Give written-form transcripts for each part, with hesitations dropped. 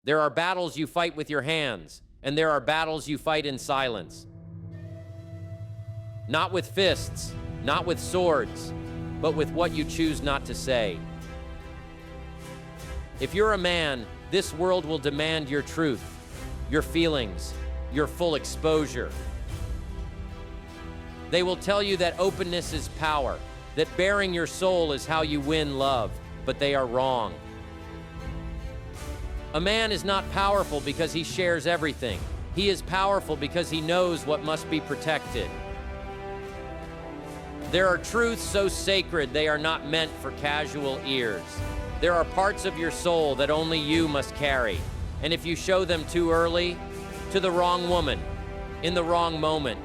There are battles you fight with your hands, and there are battles you fight in silence. Not with fists, not with swords, but with what you choose not to say. If you're a man, this world will demand your truth, your feelings, your full exposure. They will tell you that openness is power, that bearing your soul is how you win love, but they are wrong. A man is not powerful because he shares everything. He is powerful because he knows what must be protected. There are truths so sacred they are not meant for casual ears. There are parts of your soul that only you must carry. And if you show them too early, to the wrong woman, in the wrong moment,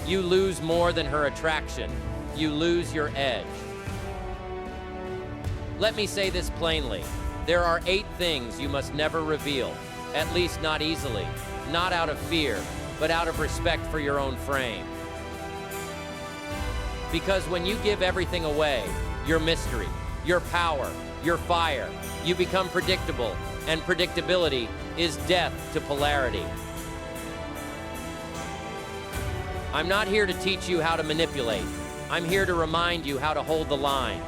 you lose more than her attraction. You lose your edge. Let me say this plainly. There are 8 things you must never reveal, at least not easily, not out of fear, but out of respect for your own frame. Because when you give everything away, your mystery, your power, your fire, you become predictable, and predictability is death to polarity. I'm not here to teach you how to manipulate. I'm here to remind you how to hold the line.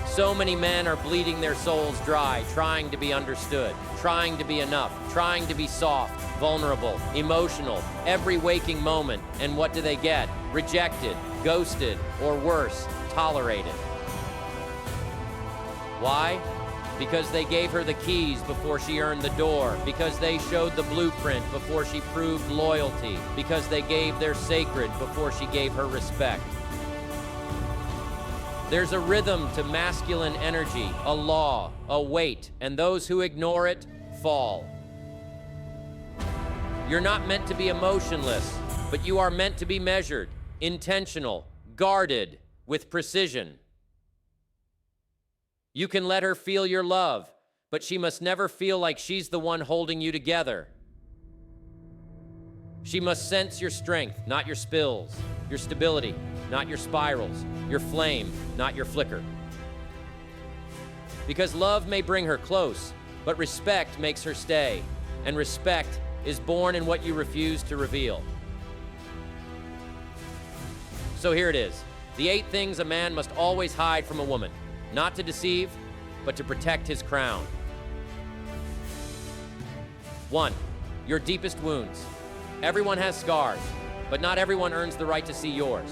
So many men are bleeding their souls dry, trying to be understood, trying to be enough, trying to be soft, vulnerable, emotional, every waking moment. And what do they get? Rejected, ghosted, or worse, tolerated. Why? Because they gave her the keys before she earned the door, because they showed the blueprint before she proved loyalty, because they gave their sacred before she gave her respect. There's a rhythm to masculine energy, a law, a weight, and those who ignore it fall. You're not meant to be emotionless, but you are meant to be measured, intentional, guarded, with precision. You can let her feel your love, but she must never feel like she's the one holding you together. She must sense your strength, not your spills, your stability, not your spirals, your flame, not your flicker. Because love may bring her close, but respect makes her stay, and respect is born in what you refuse to reveal. So here it is, the 8 things a man must always hide from a woman, not to deceive, but to protect his crown. 1, your deepest wounds. Everyone has scars, but not everyone earns the right to see yours.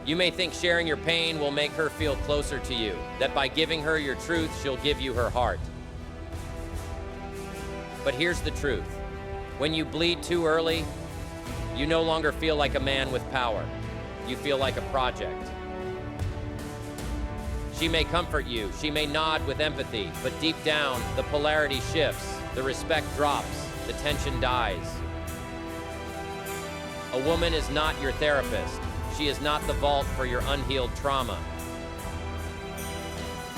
You may think sharing your pain will make her feel closer to you, that by giving her your truth, she'll give you her heart. But here's the truth. When you bleed too early, you no longer feel like a man with power. You feel like a project. She may comfort you, she may nod with empathy, but deep down, the polarity shifts, the respect drops, the tension dies. A woman is not your therapist. She is not the vault for your unhealed trauma.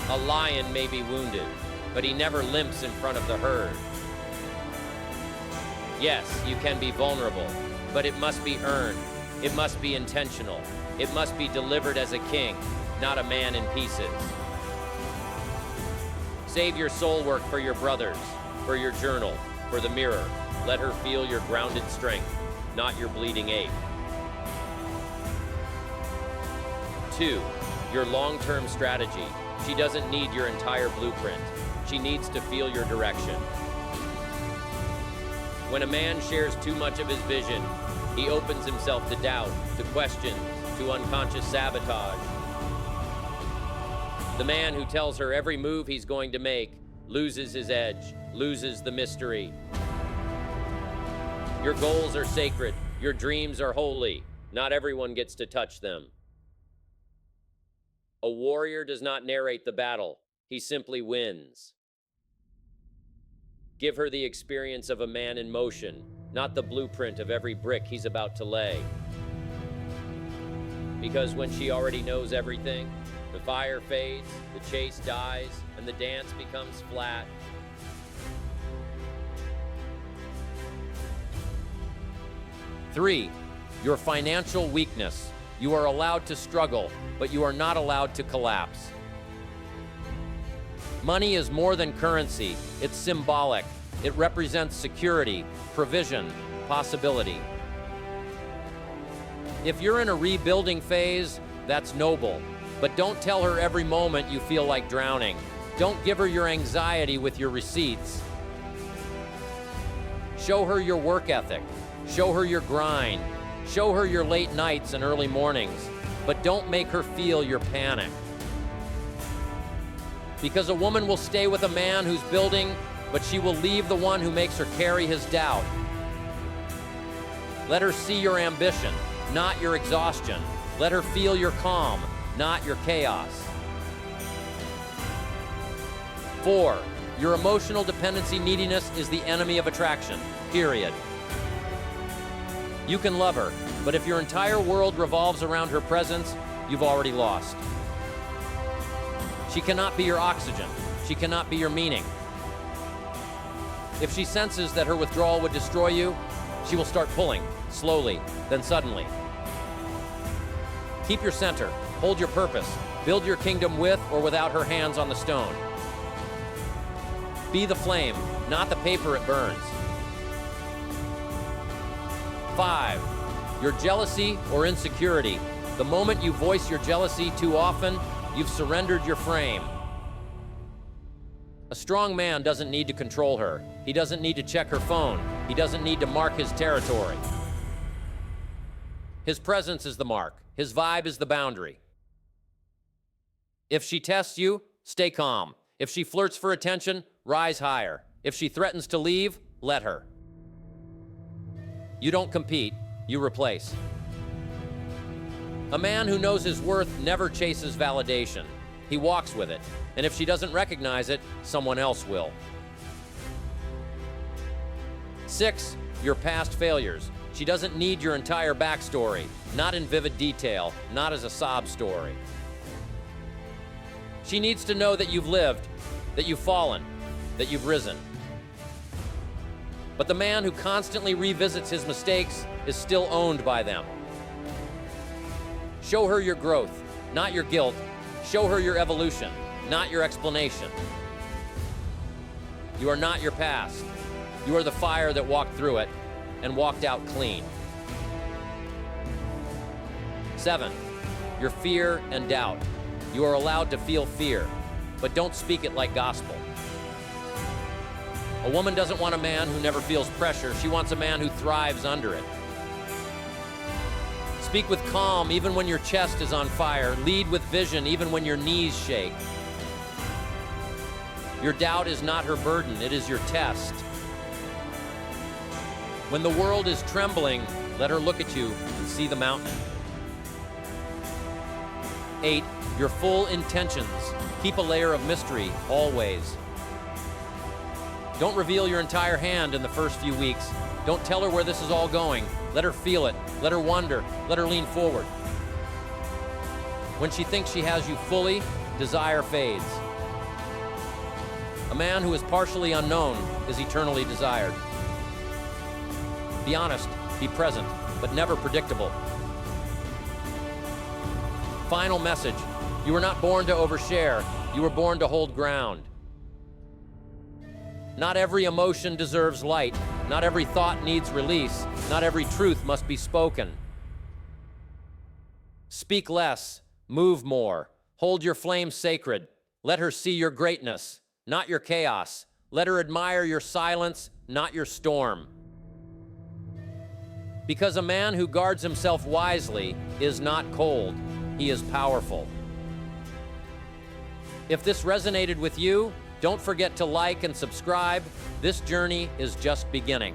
A lion may be wounded, but he never limps in front of the herd. Yes, you can be vulnerable, but it must be earned. It must be intentional. It must be delivered as a king, not a man in pieces. Save your soul work for your brothers, for your journal, for the mirror. Let her feel your grounded strength, not your bleeding ache. 2, your long-term strategy. She doesn't need your entire blueprint. She needs to feel your direction. When a man shares too much of his vision, he opens himself to doubt, to questions, to unconscious sabotage. The man who tells her every move he's going to make loses his edge, loses the mystery. Your goals are sacred. Your dreams are holy. Not everyone gets to touch them. A warrior does not narrate the battle. He simply wins. Give her the experience of a man in motion, not the blueprint of every brick he's about to lay. Because when she already knows everything, the fire fades, the chase dies, and the dance becomes flat. 3, your financial weakness. You are allowed to struggle, but you are not allowed to collapse. Money is more than currency. It's symbolic. It represents security, provision, possibility. If you're in a rebuilding phase, that's noble. But don't tell her every moment you feel like drowning. Don't give her your anxiety with your receipts. Show her your work ethic. Show her your grind. Show her your late nights and early mornings. But don't make her feel your panic. Because a woman will stay with a man who's building, but she will leave the one who makes her carry his doubt. Let her see your ambition, not your exhaustion. Let her feel your calm, not your chaos. 4, your emotional dependency neediness is the enemy of attraction, period. You can love her, but if your entire world revolves around her presence, you've already lost. She cannot be your oxygen. She cannot be your meaning. If she senses that her withdrawal would destroy you, she will start pulling, slowly, then suddenly. Keep your center, hold your purpose, build your kingdom with or without her hands on the stone. Be the flame, not the paper it burns. 5, your jealousy or insecurity. The moment you voice your jealousy too often, you've surrendered your frame. A strong man doesn't need to control her. He doesn't need to check her phone. He doesn't need to mark his territory. His presence is the mark. His vibe is the boundary. If she tests you, stay calm. If she flirts for attention, rise higher. If she threatens to leave, let her. You don't compete, you replace. A man who knows his worth never chases validation. He walks with it, and if she doesn't recognize it, someone else will. 6, your past failures. She doesn't need your entire backstory, not in vivid detail, not as a sob story. She needs to know that you've lived, that you've fallen, that you've risen. But the man who constantly revisits his mistakes is still owned by them. Show her your growth, not your guilt. Show her your evolution, not your explanation. You are not your past. You are the fire that walked through it and walked out clean. 7, your fear and doubt. You are allowed to feel fear, but don't speak it like gospel. A woman doesn't want a man who never feels pressure. She wants a man who thrives under it. Speak with calm even when your chest is on fire. Lead with vision even when your knees shake. Your doubt is not her burden, it is your test. When the world is trembling, let her look at you and see the mountain. 8, your full intentions. Keep a layer of mystery, always. Don't reveal your entire hand in the first few weeks. Don't tell her where this is all going. Let her feel it. Let her wonder. Let her lean forward. When she thinks she has you fully, desire fades. A man who is partially unknown is eternally desired. Be honest, be present, but never predictable. Final message. You were not born to overshare. You were born to hold ground. Not every emotion deserves light. Not every thought needs release. Not every truth must be spoken. Speak less, move more. Hold your flame sacred. Let her see your greatness, not your chaos. Let her admire your silence, not your storm. Because a man who guards himself wisely is not cold, he is powerful. If this resonated with you, don't forget to like and subscribe. This journey is just beginning.